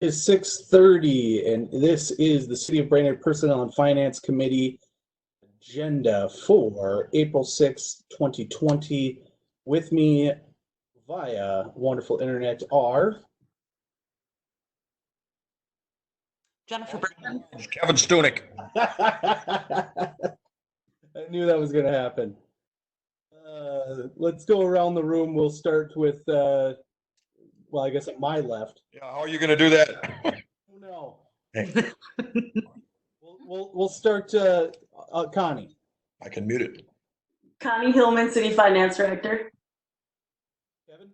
It's 6:30, and this is the City of Brainerd Personnel and Finance Committee agenda for April 6, 2020. With me via wonderful internet are Jennifer Bergman. Kevin Stunick. I knew that was going to happen. Let's go around the room. We'll start with, well, I guess at my left. Yeah, how are you going to do that? Oh, no. Hey. We'll start, Connie. I can mute it. Connie Hillman, City Finance Director. Kevin?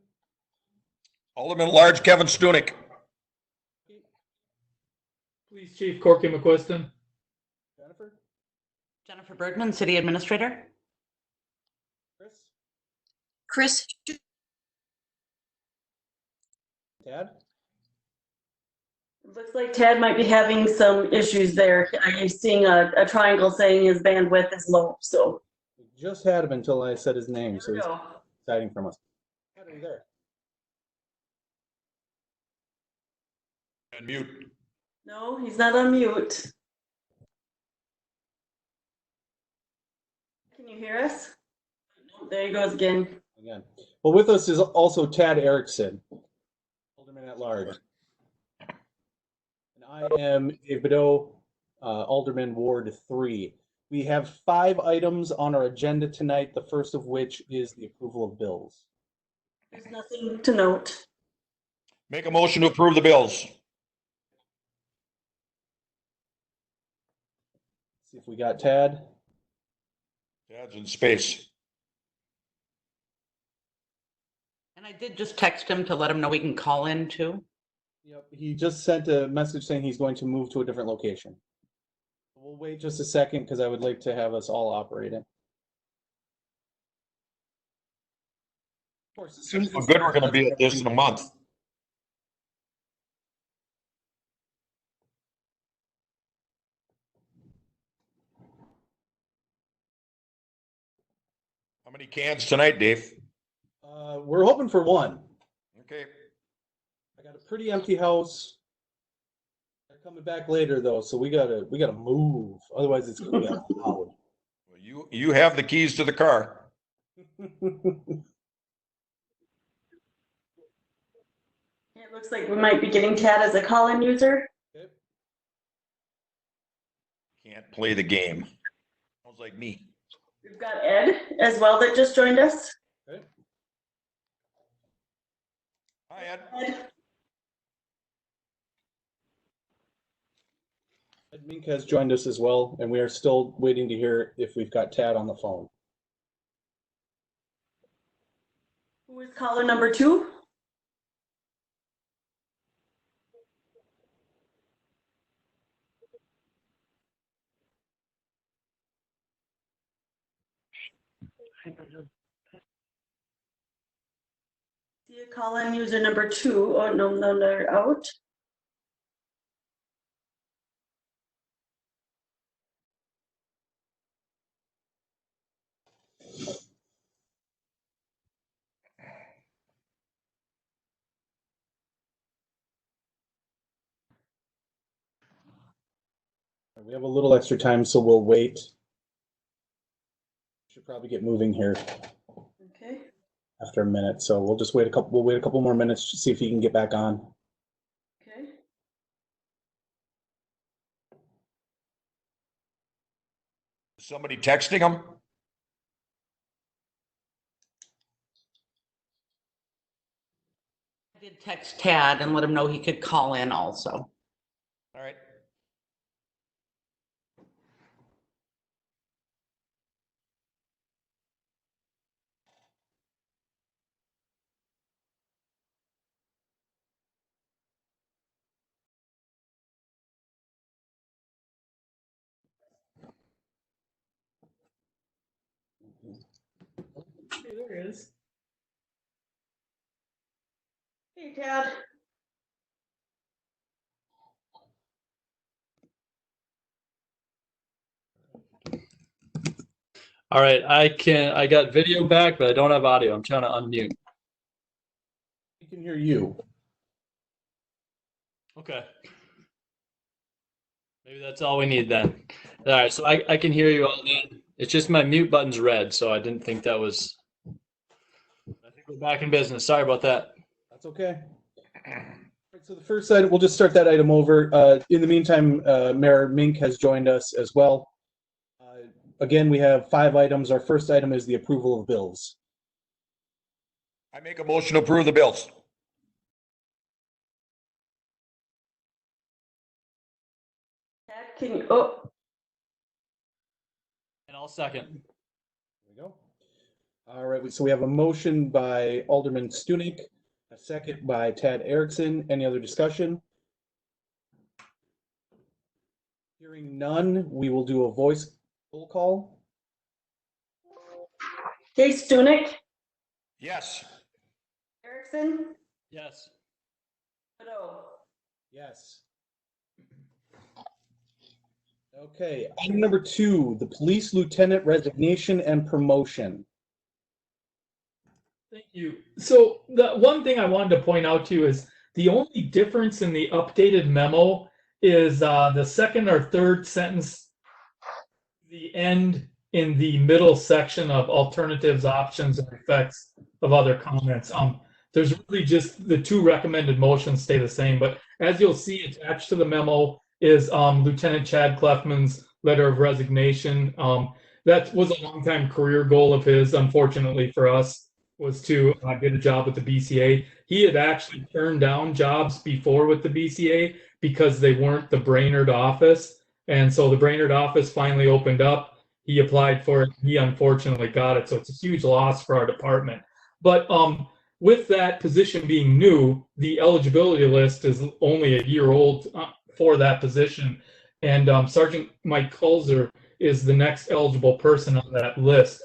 Alderman at Large Kevin Stunick. Police Chief Corky McQuiston. Jennifer? Jennifer Bergman, City Administrator. Chris? Chris. Tad? It looks like Tad might be having some issues there. I'm seeing a triangle saying his bandwidth is low, so. We just had him until I said his name, so There we he's go. hiding from us. Tad, are you there? And mute. No, he's not on mute. Can you hear us? No, there he goes again. Again. Well, with us is also Tad Erickson, Alderman at Large. And I am Dave Bedeau, Alderman Ward 3. We have 5 items on our agenda tonight, the first of which is the approval of bills. There's nothing to note. Make a motion to approve the bills. See if we got Tad. Tad's in space. And I did just text him to let him know we can call in too. Yep, he just sent a message saying he's going to move to a different location. We'll wait just a second because I would like to have us all operating. Of course, as soon as How good we're going to be at this in a month. How many cans tonight, Dave? We're hoping for 1. Okay. I got a pretty empty house. They're coming back later though, so we gotta move. Otherwise, it's gonna get loud. Well, you have the keys to the car. It looks like we might be getting Tad as a call-in user. Can't play the game. Sounds like me. We've got Ed as well that just joined us. Okay. Hi, Ed. Ed. Ed Mink has joined us as well, and we are still waiting to hear if we've got Tad on the phone. Who is caller number 2? See a call-in user number 2. Oh, no, they're out. We have a little extra time, so we'll wait. Should probably get moving here Okay. after a minute, so we'll just wait a couple. We'll wait a couple more minutes to see if he can get back on. Okay. Somebody texting him? I did text Tad and let him know he could call in also. All right. Hey, there he is. Hey, Tad. All right, I got video back, but I don't have audio. I'm trying to unmute. We can hear you. Okay. Maybe that's all we need then. All right, so I can hear you all then. It's just my mute button's red, so I didn't think that was. I think we're back in business. Sorry about that. That's okay. All right, so the first item, we'll just start that item over. In the meantime, Mayor Mink has joined us as well. Again, we have 5 items. Our first item is the approval of bills. I make a motion to approve the bills. Ted, can you, oh, And I'll second. There we go. All right, so we have a motion by Alderman Stunek, a second by Tad Erickson. Any other discussion? Hearing none, we will do a voice roll call. okay, Stunek, Yes. Erickson, Yes. Cadeau. Yes. Okay, item number 2, the police lieutenant resignation and promotion. Thank you. So the one thing I wanted to point out to you is the only difference in the updated memo is the second or third sentence, the end in the middle section of alternatives, options, and effects of other comments. There's really just the 2 recommended motions stay the same, but as you'll see attached to the memo is Lieutenant Chad Clemens' letter of resignation. That was a longtime career goal of his, unfortunately for us, was to get a job with the BCA. He had actually turned down jobs before with the BCA because they weren't the Brainerd office. And so the Brainerd office finally opened up. He applied for it. He unfortunately got it. So it's a huge loss for our department. But with that position being new, the eligibility list is only a year old for that position. And Sergeant Mike Kulzer is the next eligible person on that list.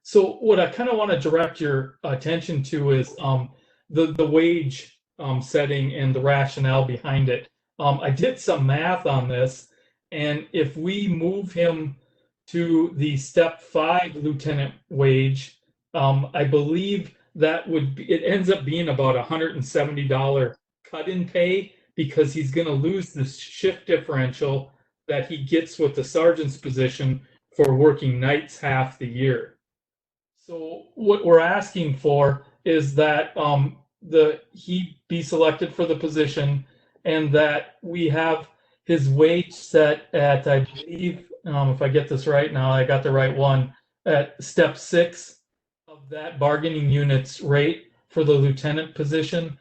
So what I kind of want to direct your attention to is the wage setting and the rationale behind it. I did some math on this, and if we move him to the step 5 lieutenant wage, I believe that would be, it ends up being about $170 cut in pay because he's going to lose the shift differential that he gets with the sergeant's position for working nights half the year. So what we're asking for is that he be selected for the position and that we have his wage set at, I believe, if I get this right now, I got the right one, at step 6 of that bargaining unit's rate for the lieutenant position.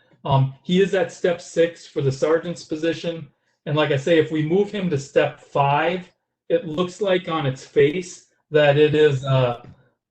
He is at step 6 for the sergeant's position. And like I say, if we move him to step 5, it looks like on its face that it is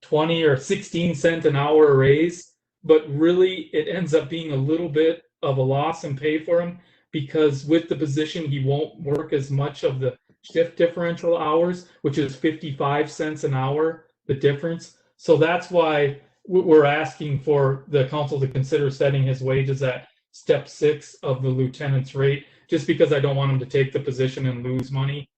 20 or 16 cent an hour raise, but really it ends up being a little bit of a loss in pay for him because with the position he won't work as much of the shift differential hours, which is 55 cents an hour, the difference. So that's why we're asking for the council to consider setting his wages at step 6 of the lieutenant's rate, just because I don't want him to take the position and lose money.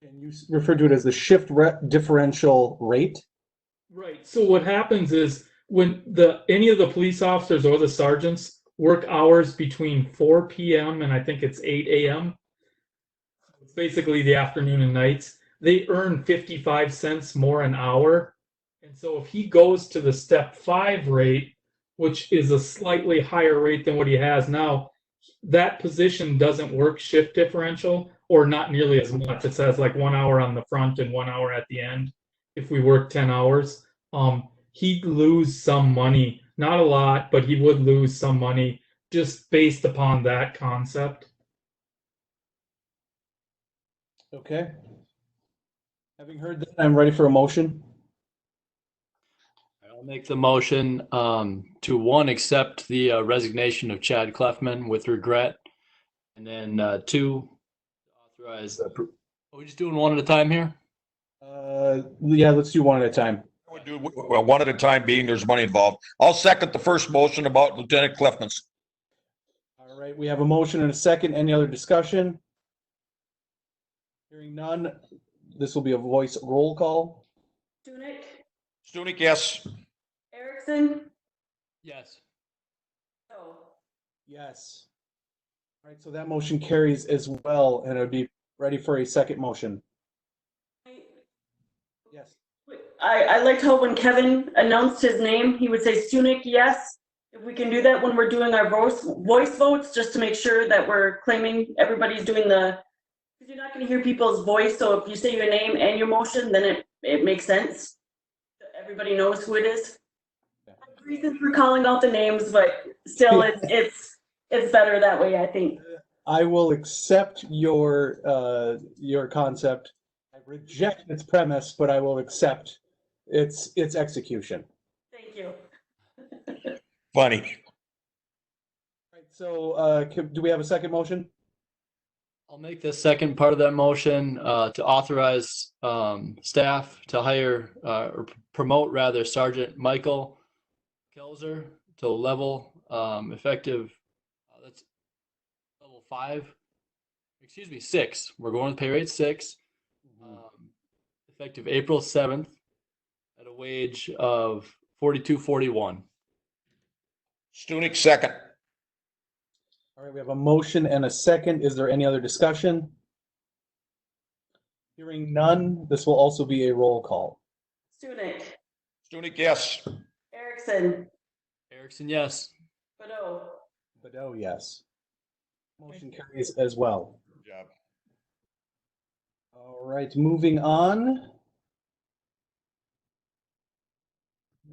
And you refer to it as the shift differential rate? Right. So what happens is when any of the police officers or the sergeants work hours between 4 p.m. and I think it's 8 a.m., it's basically the afternoon and nights, they earn 55 cents more an hour. And so if he goes to the step 5 rate, which is a slightly higher rate than what he has now, that position doesn't work shift differential or not nearly as much. It says like 1 hour on the front and 1 hour at the end. If we work 10 hours, he'd lose some money, not a lot, but he would lose some money just based upon that concept. Okay. Having heard that, I'm ready for a motion. I'll make the motion to 1, accept the resignation of Chad Clefman with regret, and then 2, authorize. Are we just doing one at a time here? Yeah, let's do one at a time. We'll do one at a time, being there's money involved. I'll second the first motion about Lieutenant Clemens. All right, we have a motion and a second. Any other discussion? Hearing none, this will be a voice roll call. Stunek, yes. Erickson, Yes. Cadeau. Yes. All right, so that motion carries as well, and it would be ready for a second motion. Yes. I liked how when Kevin announced his name, he would say Stunek, yes. If we can do that when we're doing our voice votes, just to make sure that we're claiming everybody's doing because you're not going to hear people's voice. So if you say your name and your motion, then it makes sense. Everybody knows who it is. Reason for calling out the names, but still, it's better that way, I think. I will accept your concept. I reject its premise, but I will accept its execution. Thank you. Funny. Right, so do we have a second motion? I'll make the second part of that motion to authorize staff to hire or promote rather Sergeant Michael Kelzer to level effective. That's level 5. Excuse me, 6. We're going with pay rate 6. Effective April 7th at a wage of $42.41. Stunek, second. All right, we have a motion and a second. Is there any other discussion? Hearing none, this will also be a roll call. Stunek, Stunek, yes. Erickson, Erickson, yes. Badeau, Badeau, yes. Motion carries as well. Good job. All right, moving on.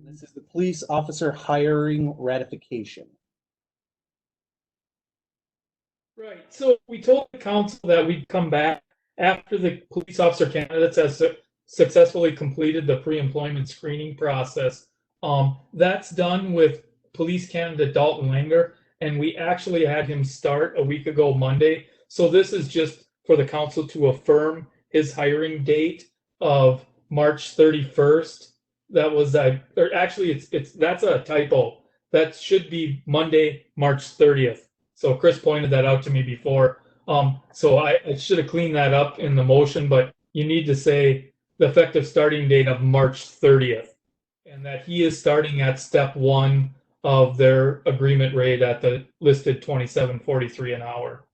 This is the police officer hiring ratification. Right. So we told the council that we'd come back after the police officer candidates has successfully completed the pre-employment screening process. That's done with police candidate Dalton Langer, and we actually had him start a week ago Monday. So this is just for the council to affirm his hiring date of March 31st. That was or actually that's a typo. That should be Monday, March 30th. So Chris pointed that out to me before. So I should have cleaned that up in the motion, but you need to say the effective starting date of March 30th, and that he is starting at step 1 of their agreement rate at the listed $27.43 an hour.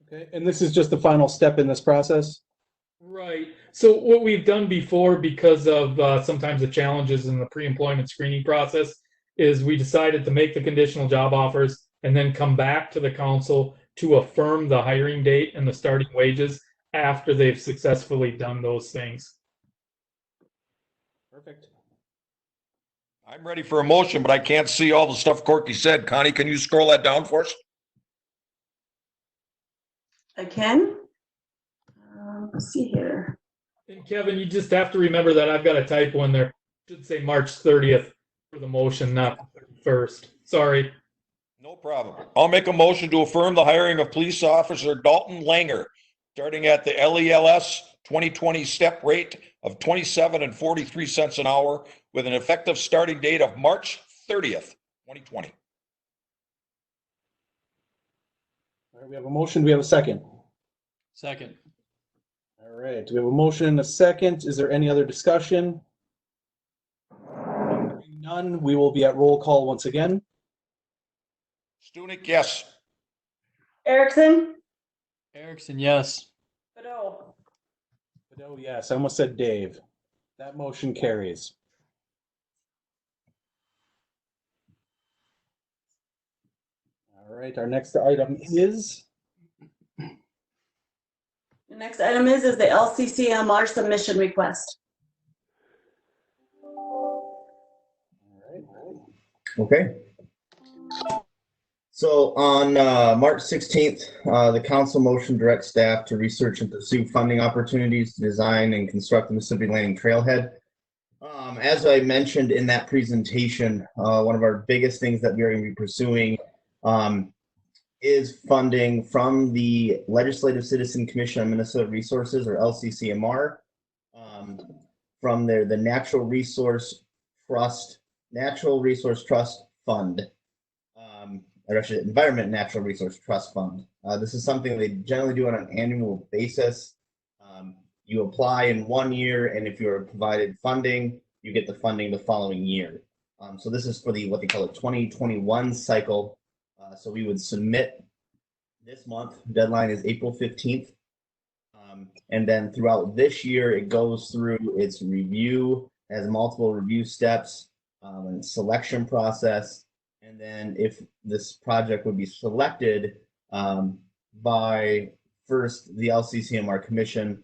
Okay, and this is just the final step in this process? Right. So what we've done before, because of sometimes the challenges in the pre-employment screening process, is we decided to make the conditional job offers and then come back to the council to affirm the hiring date and the starting wages after they've successfully done those things. Perfect. I'm ready for a motion, but I can't see all the stuff Corky said. Connie, can you scroll that down for us? I can. Let's see here. And Kevin, you just have to remember that I've got a typo in there. It should say March 30th for the motion, not 31st. Sorry. No problem. I'll make a motion to affirm the hiring of police officer Dalton Langer, starting at the LELS 2020 step rate of $27.43 an hour with an effective starting date of March 30th, 2020. All right, we have a motion. Do we have a second? Second. All right, we have a motion and a second. Is there any other discussion? Hearing none, we will be at roll call once again. Stunek, yes. Erickson, Erickson, yes. Badeau, Badeau, yes. I almost said Dave. That motion carries. All right, our next item is the next item is the Lccmr submission request. Okay. So on March 16th, the council motion directs staff to research and pursue funding opportunities to design and construct the Mississippi Landing Trailhead. As I mentioned in that presentation, one of our biggest things that we're going to be pursuing is funding from the Legislative Citizen Commission on Minnesota Resources, or LCCMR, from the Natural Resource Trust Fund, or actually Environment Natural Resource Trust Fund. This is something they generally do on an annual basis. You apply in 1 year, and if you're provided funding, you get the funding the following year. So this is for the, what they call it, 2021 cycle. So we would submit this month. Deadline is April 15th. And then throughout this year, it goes through its review, has multiple review steps, and selection process. And then if this project would be selected by first the LCCMR commission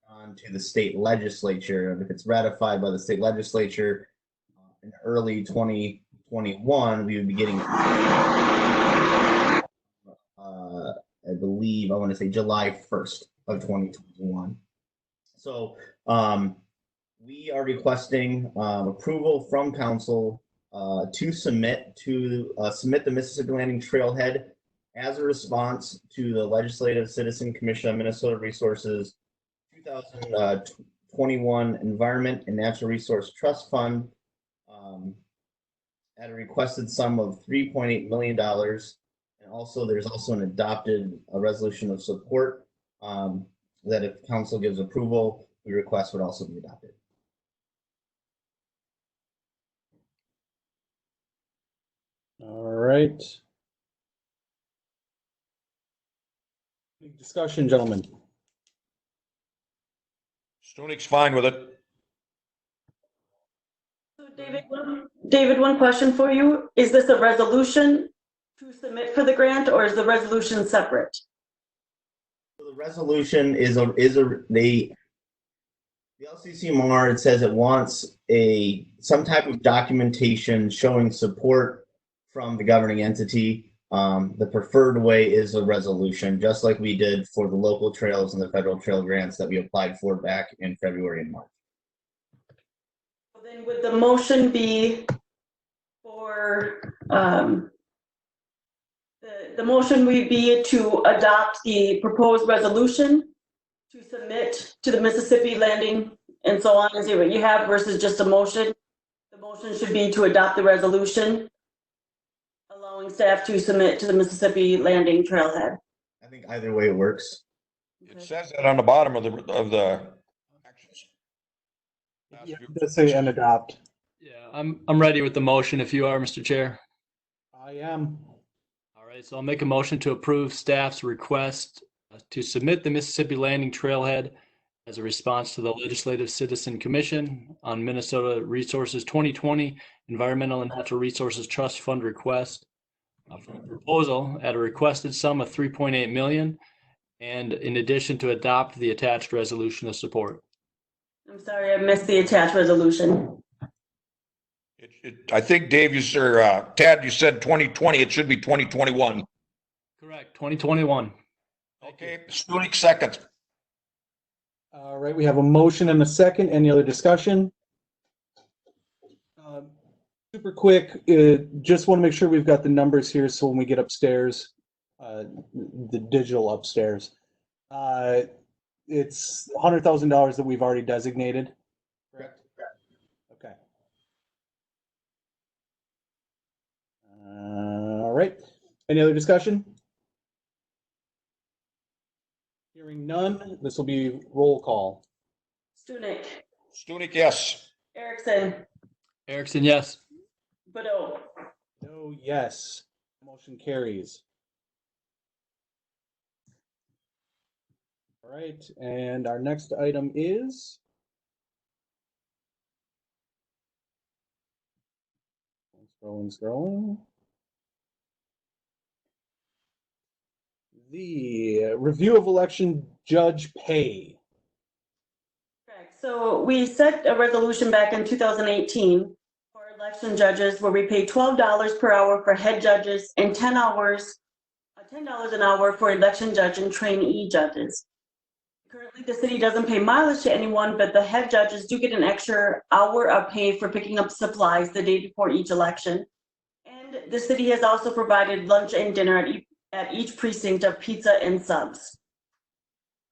on to the state legislature. And if it's ratified by the state legislature in early 2021, we would be getting I believe, I want to say July 1st of 2021. So we are requesting approval from council to submit the Mississippi Landing Trailhead as a response to the Legislative Citizen Commission on Minnesota Resources 2021 Environment and Natural Resource Trust Fund at a requested sum of $3.8 million. And also, there's also an adopted resolution of support that if council gives approval, we request would also be adopted. All right. Any discussion, gentlemen? Stunik's fine with it. So David, one question for you. Is this a resolution to submit for the grant, or is the resolution separate? So the resolution is the LCCMR, it says it wants some type of documentation showing support from the governing entity. The preferred way is a resolution, just like we did for the local trails and the federal trail grants that we applied for back in February and March. Then would the motion be for the motion would be to adopt the proposed resolution to submit to the Mississippi Landing and so on, and see what you have versus just a motion? The motion should be to adopt the resolution allowing staff to submit to the Mississippi Landing Trailhead. I think either way it works. It says that on the bottom of the actions. Yeah, it does say and adopt. Yeah, I'm ready with the motion if you are, Mr. Chair. I am. All right, so I'll make a motion to approve staff's request to submit the Mississippi Landing Trailhead as a response to the Legislative Citizen Commission on Minnesota Resources 2020 Environmental and Natural Resources Trust Fund request for a proposal at a requested sum of $3.8 million, and in addition to adopt the attached resolution of support. I'm sorry, I missed the attached resolution. I think Dave, Tad, you said 2020. It should be 2021. Correct, 2021. Okay, Stunik seconds. All right, we have a motion and a second. Any other discussion? Super quick, just want to make sure we've got the numbers here so when we get upstairs, the digital upstairs, it's $100,000 that we've already designated. Correct. Okay. All right. Any other discussion? Hearing none, this will be roll call. Stunik, Yes. Erickson, Yes. Bordeaux. No, yes. Motion carries. All right, and our next item is scrolling. The review of election judge pay. Correct. So we set a resolution back in 2018 for election judges where we pay $12 per hour for head judges and $10 an hour for election judge and trainee judges. Currently, the city doesn't pay mileage to anyone, but the head judges do get an extra hour of pay for picking up supplies the day before each election. And the city has also provided lunch and dinner at each precinct of pizza and subs.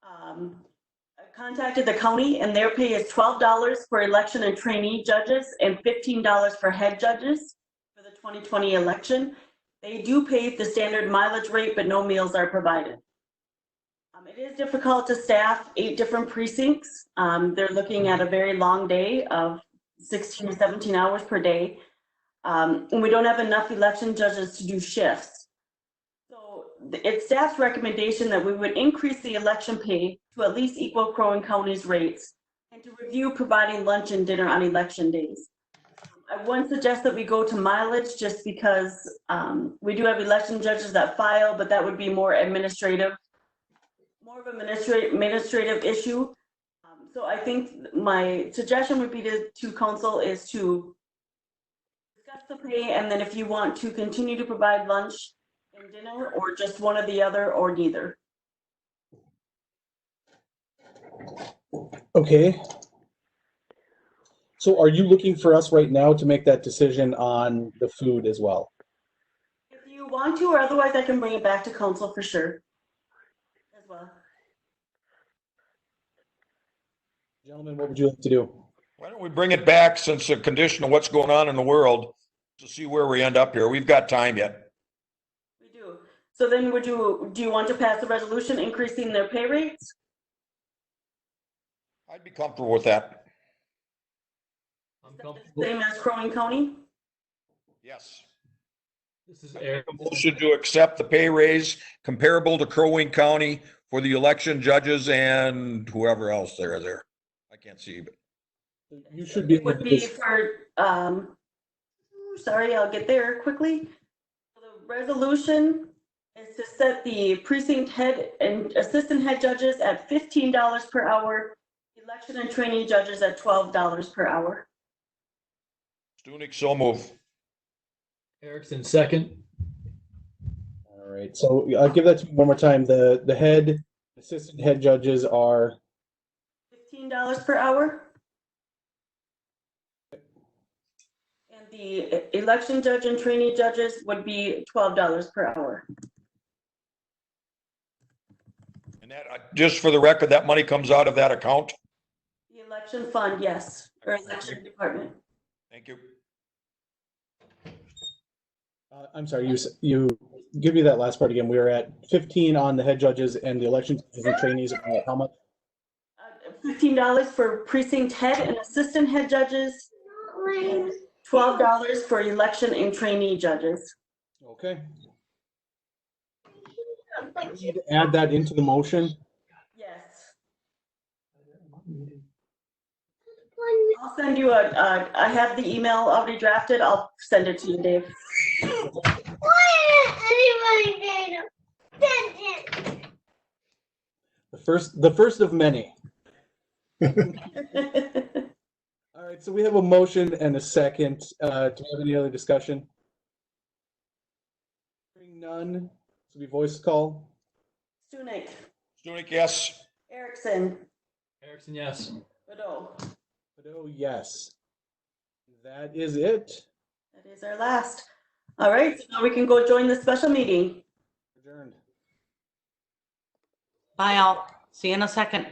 I contacted the county and their pay is $12 for election and trainee judges and $15 for head judges for the 2020 election. They do pay the standard mileage rate, but no meals are provided. It is difficult to staff 8 different precincts. They're looking at a very long day of 16 or 17 hours per day. And we don't have enough election judges to do shifts. So it's staff's recommendation that we would increase the election pay to at least equal Crow Wing County's rates and to review providing lunch and dinner on election days. I wouldn't suggest that we go to mileage just because we do have election judges that file, but that would be more of an administrative issue. So I think my suggestion would be to council is to discuss the pay, and then if you want to continue to provide lunch and dinner, or just one or the other, or neither. Okay. So are you looking for us right now to make that decision on the food as well? If you want to, or otherwise I can bring it back to council for sure as well. Gentlemen, what would you like to do? Why don't we bring it back, since the condition of what's going on in the world, to see where we end up here. We've got time yet. We do. So then do you want to pass a resolution increasing their pay rates? I'd be comfortable with that. I'm comfortable. Same as Crow Wing County? Yes. This is Eric. Motion to accept the pay raise comparable to Crow Wing County for the election judges and whoever else there. I can't see, but You should be. Would be for, sorry, I'll get there quickly. The resolution is to set the precinct head and assistant head judges at $15 per hour, election and training judges at $12 per hour. Stunek, so move. Erickson, second. All right, so I'll give that to you one more time. The head, assistant head judges are $15 per hour. And the election judge and trainee judges would be $12 per hour. And that, just for the record, that money comes out of that account? The election fund, yes, or election department. Thank you. I'm sorry, you give me that last part again. We were at 15 on the head judges and the election judges and trainees. How much? $15 for precinct head and assistant head judges, and $12 for election and trainee judges. Okay. I need to add that into the motion. Yes. I'll send you I have the email already drafted. I'll send it to you, Dave. The first of many. All right, so we have a motion and a second. Do we have any other discussion? Hearing none, this will be voice call. Stunek, Stunek, yes. Erickson, Erickson, yes. Badeau. Oh, yes. That is it. That is our last. All right, so now we can go join the special meeting. Adjourned. Bye all. See you in a second.